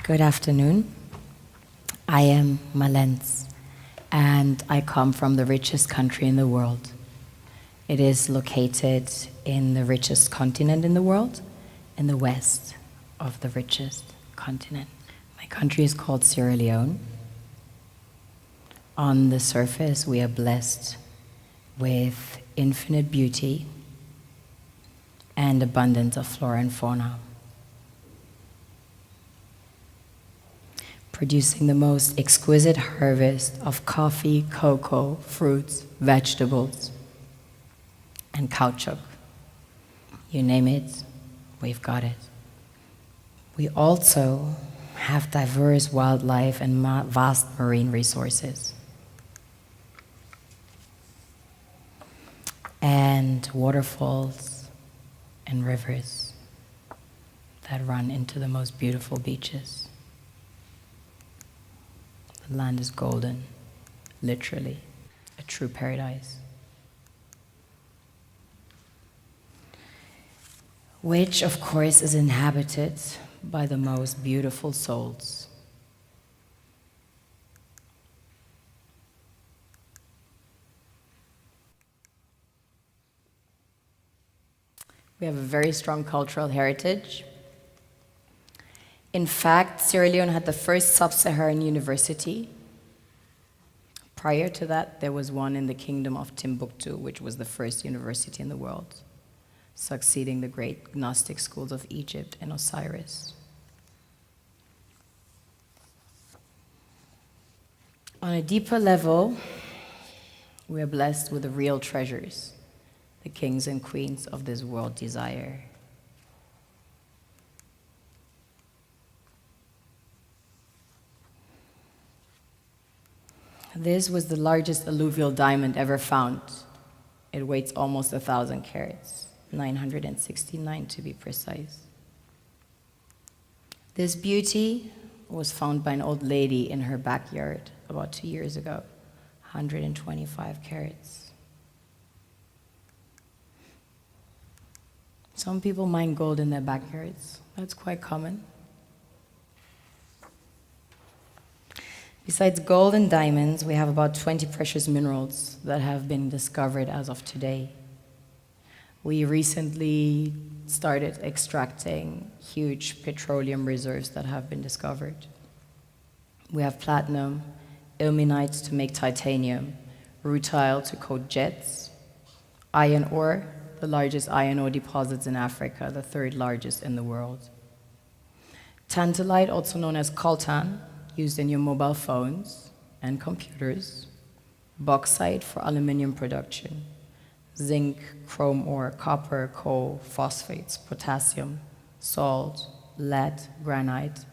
Good afternoon. I am Malens, and I come from the richest country in the world. It is located in the richest continent in the world, in the west of the richest continent. My country is called Sierra Leone. On the surface, we are blessed with infinite beauty and abundance of flora and fauna, producing the most exquisite harvest of coffee, cocoa, fruits, vegetables, and caoutchouc. You name it, we've got it. We also have diverse wildlife and vast marine resources, and waterfalls and rivers that run into the most beautiful beaches. The land is golden, literally, a true paradise. Which, of course, is inhabited by the most beautiful souls. We have a very strong cultural heritage. In fact, Sierra Leone had the first sub-Saharan university. Prior to that, there was one in the kingdom of Timbuktu, which was the first university in the world, succeeding the great Gnostic schools of Egypt and Osiris. On a deeper level, we are blessed with the real treasures the kings and queens of this world desire. This was the largest alluvial diamond ever found. It weighs almost 1,000 carats, 969 to be precise. This beauty was found by an old lady in her backyard about 2 years ago, 125 carats. Some people mine gold in their backyards. That's quite common. Besides gold and diamonds, we have about 20 precious minerals that have been discovered as of today. We recently started extracting huge petroleum reserves that have been discovered. We have platinum, ilmenite to make titanium, rutile to coat jets, iron ore, the largest iron ore deposits in Africa, the third largest in the world. Tantalite, also known as coltan, used in your mobile phones and computers. Bauxite for aluminum production. Zinc, chrome ore, copper, coal, phosphates, potassium, salt, lead, granite,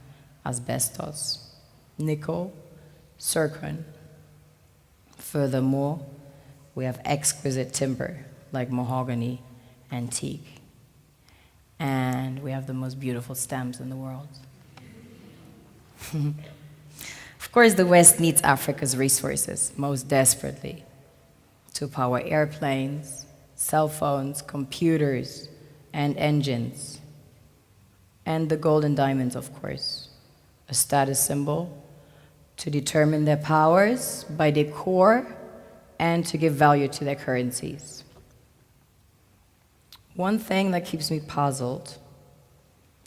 asbestos, nickel, zircon. Furthermore, we have exquisite timber like mahogany, antique. And we have the most beautiful stamps in the world. Of course, the West needs Africa's resources most desperately to power airplanes, cell phones, computers, and engines. And the gold and diamonds, of course, a status symbol to determine their powers by their core and to give value to their currencies. One thing that keeps me puzzled,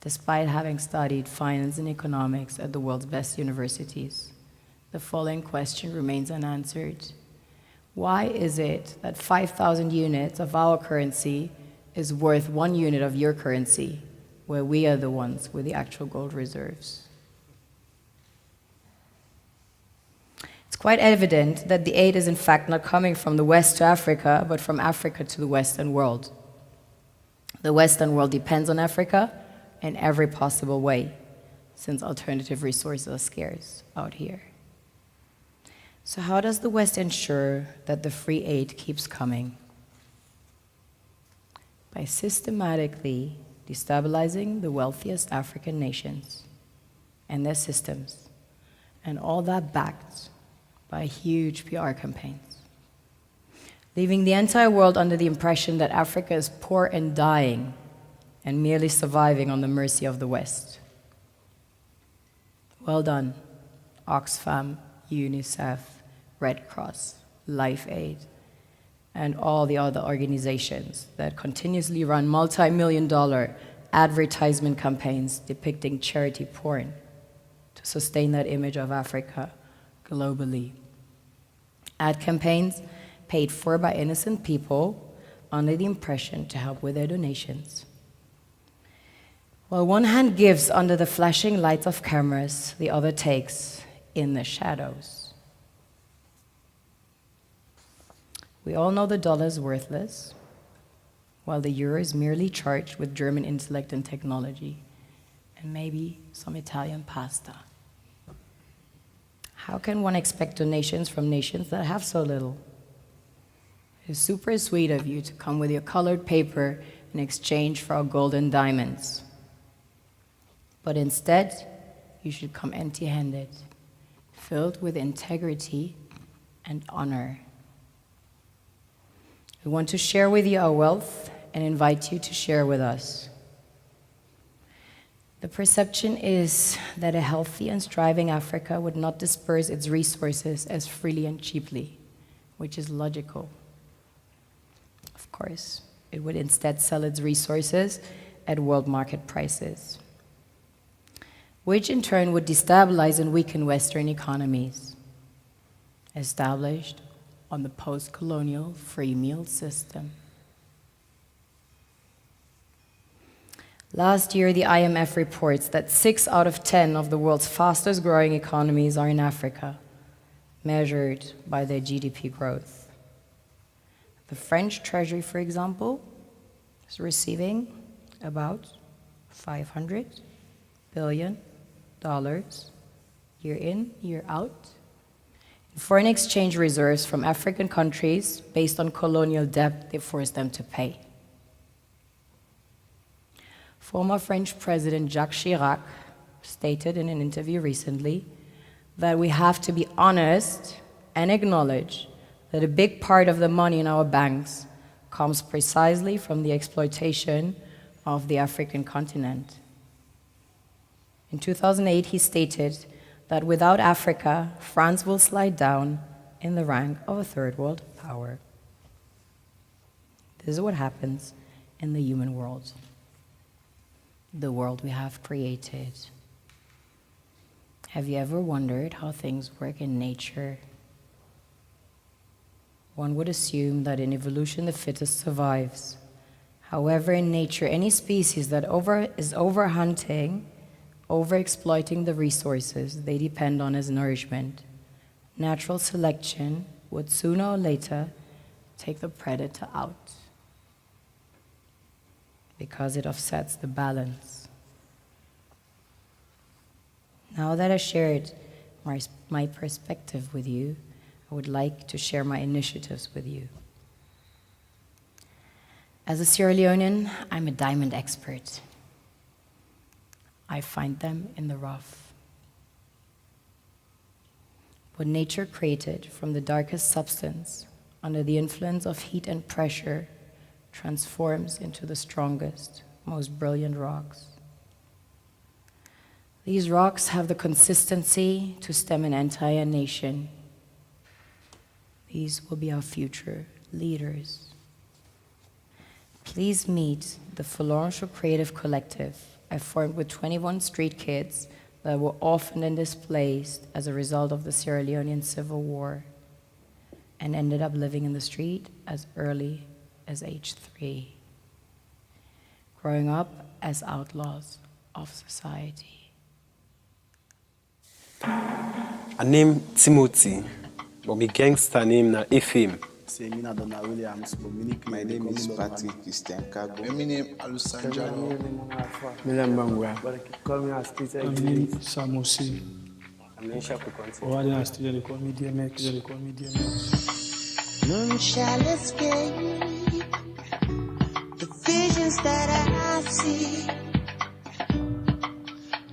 despite having studied finance and economics at the world's best universities, the following question remains unanswered. Why is it that 5,000 units of our currency is worth 1 unit of your currency, where we are the ones with the actual gold reserves? It's quite evident that the aid is in fact not coming from the West to Africa, but from Africa to the Western world. The Western world depends on Africa in every possible way, since alternative resources are scarce out here. So how does the West ensure that the free aid keeps coming? By systematically destabilizing the wealthiest African nations and their systems, and all that backed by huge PR campaigns, leaving the entire world under the impression that Africa is poor and dying and merely surviving on the mercy of the West. Well done, Oxfam, UNICEF, Red Cross, Life Aid, and all the other organizations that continuously run multi-million-dollar advertisement campaigns depicting charity porn to sustain that image of Africa globally. Ad campaigns paid for by innocent people under the impression to help with their donations. While one hand gives under the flashing lights of cameras, the other takes in the shadows. We all know the dollar is worthless, while the euro is merely charged with German intellect and technology, and maybe some Italian pasta. How can one expect donations from nations that have so little? It's super sweet of you to come with your colored paper in exchange for our gold and diamonds. But instead, you should come empty-handed, filled with integrity and honor. We want to share with you our wealth and invite you to share with us. The perception is that a healthy and striving Africa would not disperse its resources as freely and cheaply, which is logical. Of course, it would instead sell its resources at world market prices, which in turn would destabilize and weaken Western economies, established on the post-colonial free meal system. Last year, the IMF reports that 6 out of 10 of the world's fastest growing economies are in Africa, measured by their GDP growth. The French Treasury, for example, is receiving about $500 billion year in, year out, in foreign exchange reserves from African countries based on colonial debt they forced them to pay. Former French President Jacques Chirac stated in an interview recently that we have to be honest and acknowledge that a big part of the money in our banks comes precisely from the exploitation of the African continent. In 2008, he stated that without Africa, France will slide down in the rank of a third world power. This is what happens in the human world, the world we have created. Have you ever wondered how things work in nature? One would assume that in evolution the fittest survives. However, in nature, any species that is overhunting, overexploiting the resources they depend on as nourishment, natural selection would sooner or later take the predator out because it offsets the balance. Now that I shared my perspective with you, I would like to share my initiatives with you. As a Sierra Leonean, I'm a diamond expert. I find them in the rough. What nature created from the darkest substance, under the influence of heat and pressure, transforms into the strongest, most brilliant rocks. These rocks have the consistency to stem an entire nation. These will be our future leaders. Please meet the Phalange Creative Collective I formed with 21 street kids that were orphaned and displaced as a result of the Sierra Leonean Civil War and ended up living in the street as early as age 3, growing up as outlaws of society. I name Timothy, but my gangster name na Ephraim. My name is Patrick Christian Kago. My name is Alusanjalo. My name is Samosi. They call me DMX. None shall escape the visions that I see.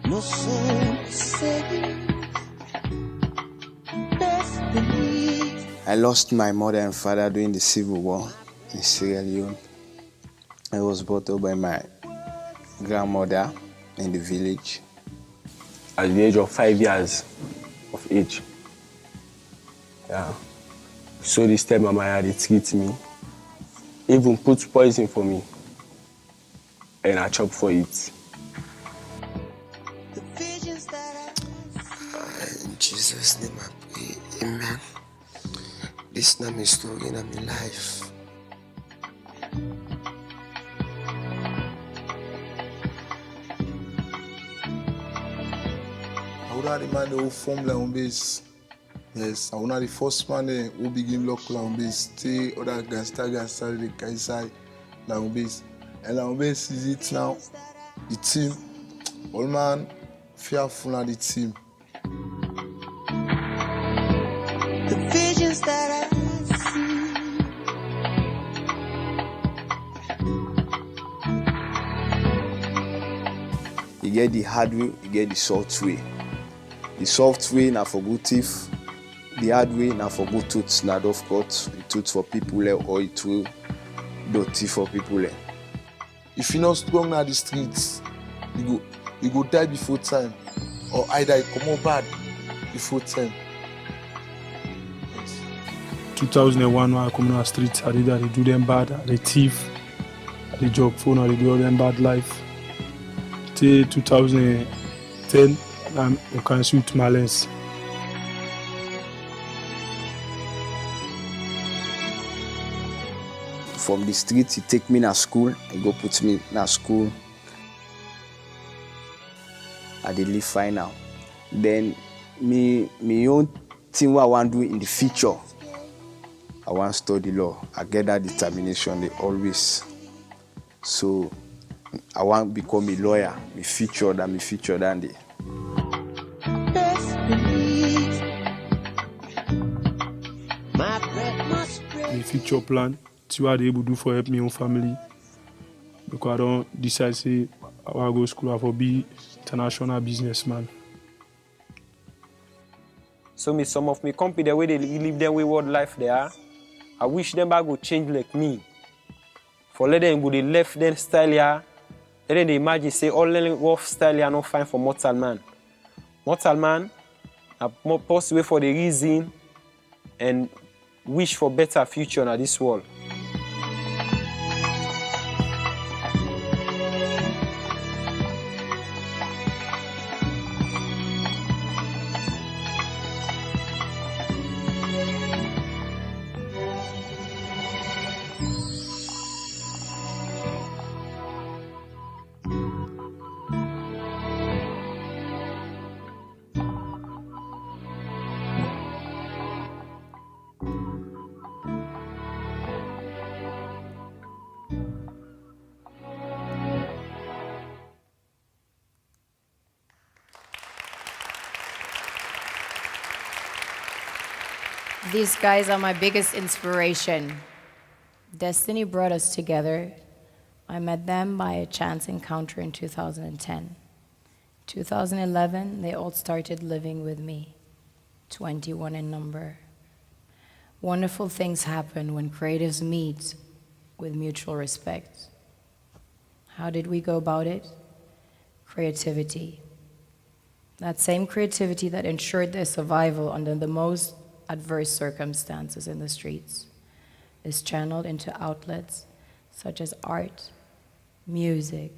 No soul saved. Best believe. I lost my mother and father during the Civil War in Sierra Leone. I was brought up by my grandmother in the village. at the age of 5 years of age. Yeah. So this time my mama they treat me, even put poison for me, and I chop for it. The visions that I see. In Jesus' name I pray, amen. This is not my story, not my life. I would not the man who formed la base. Yes, I would not the first man who begin lock la base. Stay other gangster the Kaisai la base. And la base is it now. The team, all man fearful of the team. The visions that I see. You get the hard way, you get the soft way. The soft way na for good thief. The hard way na for good tooth. Na of course, the tooth for people or it will dirty for people. If you're not strong na the streets, you go die before time. Or either you come out bad before time. 2001 when I come on the streets, I did do them bad, I did thief, I did job phone, I did do all them bad life. Till 2010, I can shoot my lens. From the street, he take me to school, he go put me in school. I did live fine now. Then me own thing what I want to do in the future. I want to study law. I get that determination they always. So I want to become a lawyer. Me future than the. Best believe my breath must break. My future plan, see what I able to do for help me own family. Because I don't decide say I want to go to school, I want to be international businessman. So me some of me company the way they live their wayward life there, I wish them back go change like me. For let them go they left them style here, and then they imagine say all the rough style here not fine for mortal man. Mortal man, I more possible for the reason and wish for better future in this world. These guys are my biggest inspiration. Destiny brought us together. I met them by a chance encounter in 2010. 2011, they all started living with me, 21 in number. Wonderful things happen when creatives meet with mutual respect. How did we go about it? Creativity. That same creativity that ensured their survival under the most adverse circumstances in the streets is channeled into outlets such as art, music,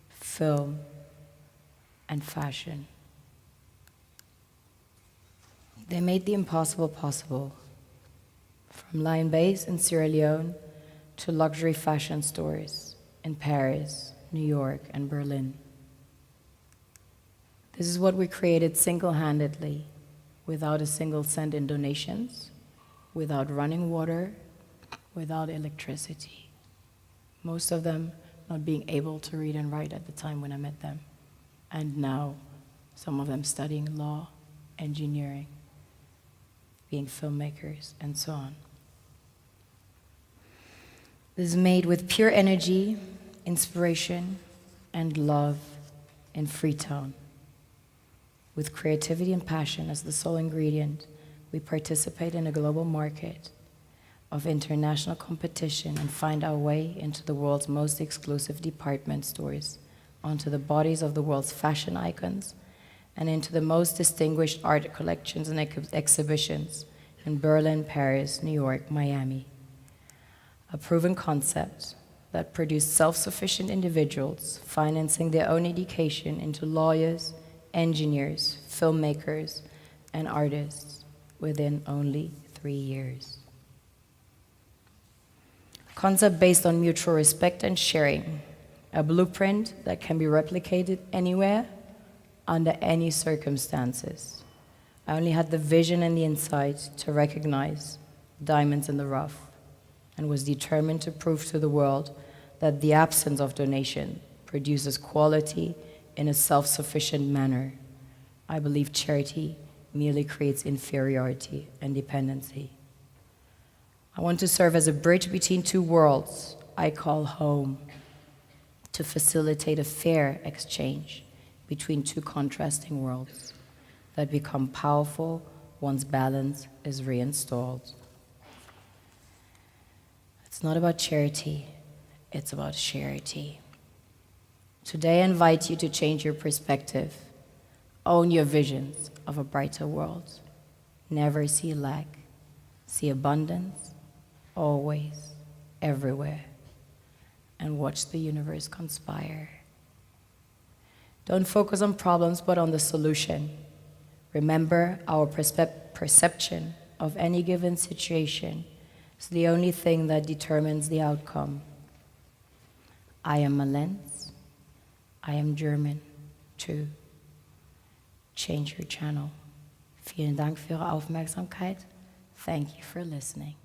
film, and fashion. They made the impossible possible, from Lion Base in Sierra Leone to luxury fashion stores in Paris, New York, and Berlin. This is what we created single-handedly, without a single cent in donations, without running water, without electricity. Most of them not being able to read and write at the time when I met them. And now, some of them studying law, engineering, being filmmakers, and so on. This is made with pure energy, inspiration, and love in Freetown. With creativity and passion as the sole ingredient, we participate in a global market of international competition and find our way into the world's most exclusive department stores, onto the bodies of the world's fashion icons, and into the most distinguished art collections and exhibitions in Berlin, Paris, New York, Miami. A proven concept that produced self-sufficient individuals financing their own education into lawyers, engineers, filmmakers, and artists within only 3 years. A concept based on mutual respect and sharing, a blueprint that can be replicated anywhere, under any circumstances. I only had the vision and the insight to recognize diamonds in the rough, and was determined to prove to the world that the absence of donation produces quality in a self-sufficient manner. I believe charity merely creates inferiority and dependency. I want to serve as a bridge between two worlds I call home, to facilitate a fair exchange between two contrasting worlds that become powerful once balance is reinstalled. It's not about charity, it's about charity. Today I invite you to change your perspective, own your visions of a brighter world. Never see lack, see abundance, always, everywhere, and watch the universe conspire. Don't focus on problems, but on the solution. Remember, our perception of any given situation is the only thing that determines the outcome. I am Malens. I am German, too. Change your channel. Vielen Dank für Ihre Aufmerksamkeit. Thank you for listening.